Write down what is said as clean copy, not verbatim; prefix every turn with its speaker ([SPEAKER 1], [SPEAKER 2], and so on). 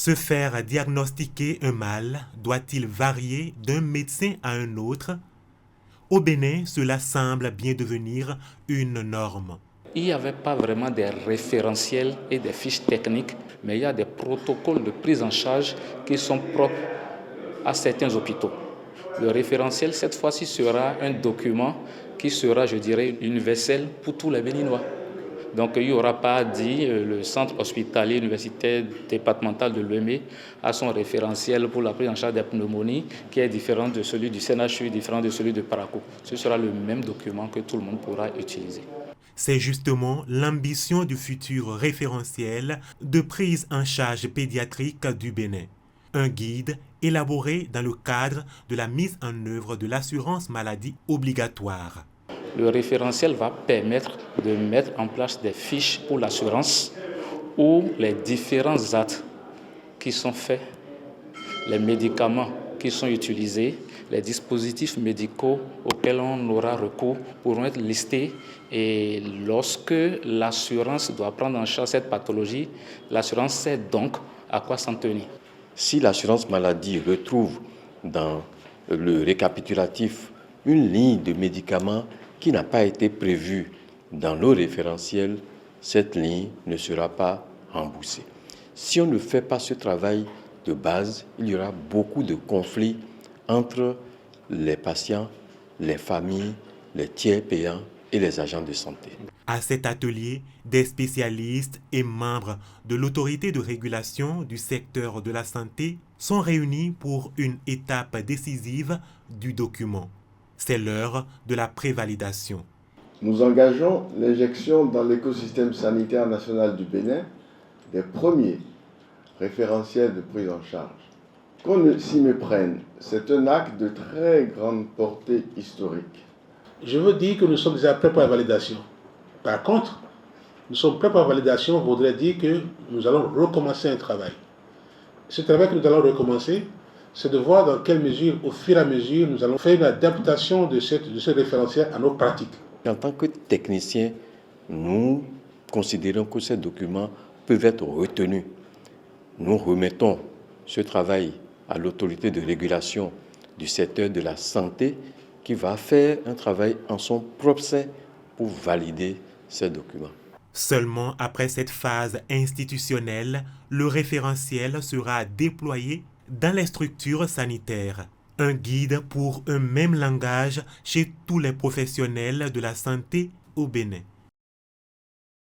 [SPEAKER 1] Se faire diagnostiquer un mal doit-il varier d'un médecin à un autre? Au Bénin, cela semble bien devenir une norme.
[SPEAKER 2] Il n'y avait pas vraiment des référentiels et des fiches techniques, mais il y a des protocoles de prise en charge qui sont propres à certains hôpitaux. Le référentiel, cette fois-ci, sera un document qui sera, je dirais, universel pour tous les Béninois. Donc il n'y aura pas dit le centre hospitalier universitaire départemental de Lomé a son référentiel pour la prise en charge des pneumonies qui est différent de celui du CNHU, différent de celui de Parakou. Ce sera le même document que tout le monde pourra utiliser.
[SPEAKER 1] C'est justement l'ambition du futur référentiel de prise en charge pédiatrique du Bénin. Un guide élaboré dans le cadre de la mise en œuvre de l'assurance maladie obligatoire.
[SPEAKER 2] Le référentiel va permettre de mettre en place des fiches pour l'assurance où les différents actes qui sont faits, les médicaments qui sont utilisés, les dispositifs médicaux auxquels on aura recours pourront être listés et lorsque l'assurance doit prendre en charge cette pathologie, l'assurance sait donc à quoi s'en tenir.
[SPEAKER 3] Si l'assurance maladie retrouve dans le récapitulatif une ligne de médicaments qui n'a pas été prévue dans nos référentiels, cette ligne ne sera pas remboursée. Si on ne fait pas ce travail de base, il y aura beaucoup de conflits entre les patients, les familles, les tiers payants et les agents de santé.
[SPEAKER 1] À cet atelier, des spécialistes et membres de l'autorité de régulation du secteur de la santé sont réunis pour une étape décisive du document. C'est l'heure de la prévalidation.
[SPEAKER 4] Nous engageons l'injection dans l'écosystème sanitaire national du Bénin des premiers référentiels de prise en charge. Qu'on ne s'y méprenne, c'est un acte de très grande portée historique.
[SPEAKER 5] Je veux dire que nous sommes déjà prêts pour la validation. Par contre, nous sommes prêts pour la validation voudrait dire que nous allons recommencer un travail. Ce travail que nous allons recommencer, c'est de voir dans quelle mesure, au fur et à mesure, nous allons faire une adaptation de ce référentiel à nos pratiques.
[SPEAKER 3] En tant que techniciens, nous considérons que ces documents peuvent être retenus. Nous remettons ce travail à l'autorité de régulation du secteur de la santé qui va faire un travail en son propre sein pour valider ces documents.
[SPEAKER 1] Seulement après cette phase institutionnelle, le référentiel sera déployé dans les structures sanitaires. Un guide pour un même langage chez tous les professionnels de la santé au Bénin.